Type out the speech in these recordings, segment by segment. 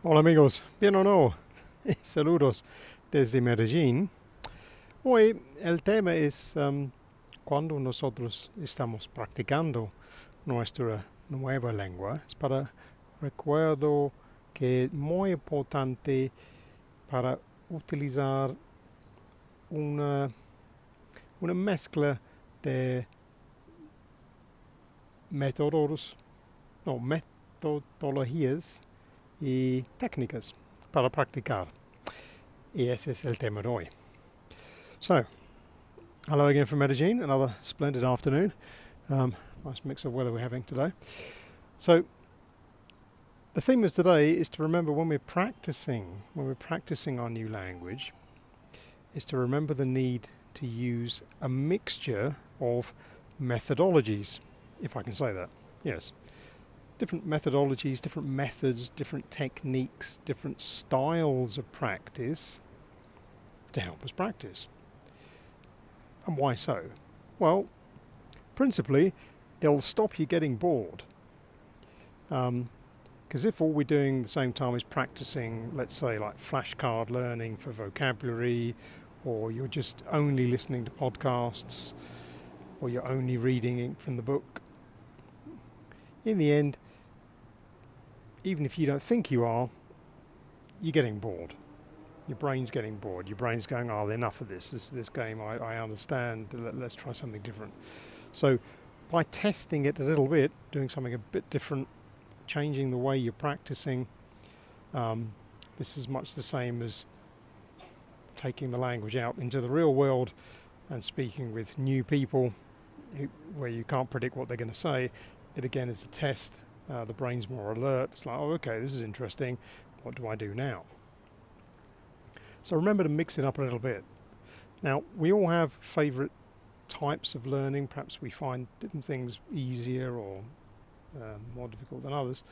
Hola amigos, bien o no, saludos desde Medellín. Hoy el tema es cuando nosotros estamos practicando nuestra nueva lengua. Es para recuerdo que es muy importante para utilizar una, una mezcla de métodos, no, metodologías y técnicas para practicar. Y ese es el tema de hoy. So, hello again from Medellin, another splendid afternoon. Nice mix of weather we're having today. So, the theme of today is to remember when we're practicing our new language, is to remember the need to use a mixture of methodologies, if I can say that. Yes. Different methodologies, different methods, different techniques, different styles of practice to help us practice. And why so? Well, principally, it'll stop you getting bored. Because if all we're doing at the same time is practicing, let's say, like flashcard learning for vocabulary, or you're just only listening to podcasts, or you're only reading it from the book, in the end, even if you don't think you are, you're getting bored. Your brain's getting bored. Your brain's going, oh, enough of this game, I understand, let's try something different. So by testing it a little bit, doing something a bit different, changing the way you're practicing, this is much the same as taking the language out into the real world and speaking with new people where you can't predict what they're going to say. It again is a test. The brain's more alert. It's like, oh, okay, this is interesting. What do I do now? So remember to mix it up a little bit. Now, we all have favourite types of learning. Perhaps we find different things easier or more difficult than others.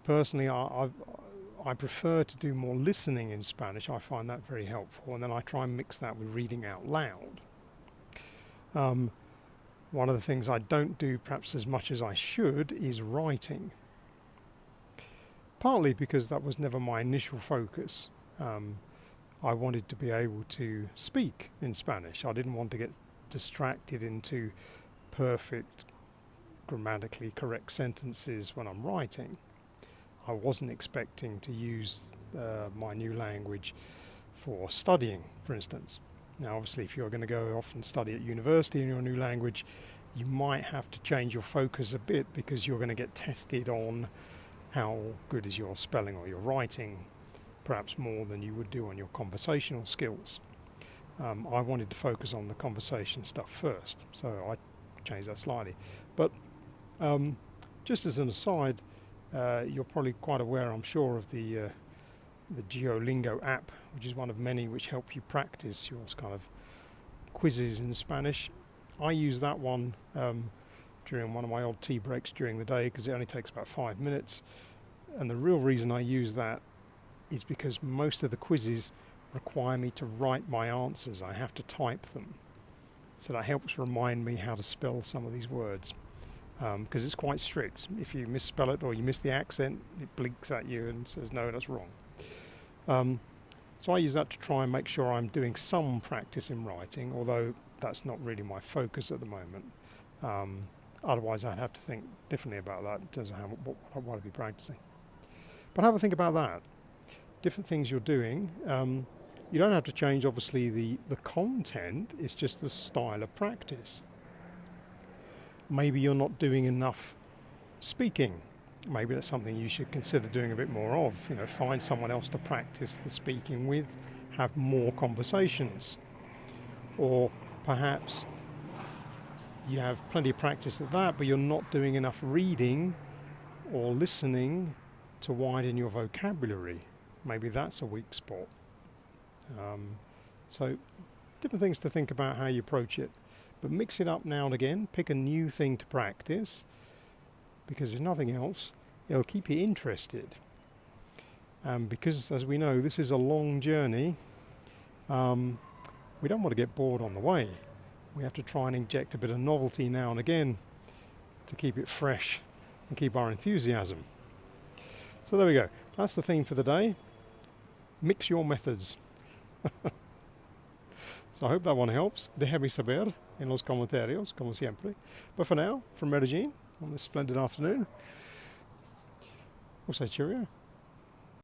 Personally, I prefer to do more listening in Spanish. I find that very helpful. And then I try and mix that with reading out loud. One of the things I don't do perhaps as much as I should is writing. Partly because that was never my initial focus. I wanted to be able to speak in Spanish. I didn't want to get distracted into perfect, grammatically correct sentences when I'm writing. I wasn't expecting to use my new language for studying, for instance. Now, obviously, if you're going to go off and study at university in your new language, you might have to change your focus a bit because you're going to get tested on how good is your spelling or your writing, perhaps more than you would do on your conversational skills. I wanted to focus on the conversation stuff first, so I changed that slightly. But just as an aside, you're probably quite aware, I'm sure, of the Duolingo app, which is one of many which help you practice your kind of quizzes in Spanish. I use that one during one of my odd tea breaks during the day because it only takes about 5 minutes. And the real reason I use that is because most of the quizzes require me to write my answers. I have to type them. So that helps remind me how to spell some of these words. Because it's quite strict. If you misspell it or you miss the accent, it blinks at you and says, no, that's wrong. So I use that to try and make sure I'm doing some practice in writing, although that's not really my focus at the moment. Otherwise, I'd have to think differently about that in terms of what I want to be practicing. But have a think about that. Different things you're doing. You don't have to change, obviously, the content. It's just the style of practice. Maybe you're not doing enough speaking. Maybe that's something you should consider doing a bit more of. Find someone else to practice the speaking with, have more conversations. Or perhaps you have plenty of practice at that, but you're not doing enough reading or listening to widen your vocabulary. Maybe that's a weak spot. So different things to think about how you approach it. But mix it up now and again. Pick a new thing to practice. Because if nothing else, it'll keep you interested. Because, as we know, this is a long journey, we don't want to get bored on the way. We have to try and inject a bit of novelty now and again to keep it fresh and keep our enthusiasm. So there we go. That's the theme for the day. Mix your methods. So I hope that one helps. Déjame saber en los comentarios, como siempre. But for now, from Medellin, on this splendid afternoon, we'll say cheerio.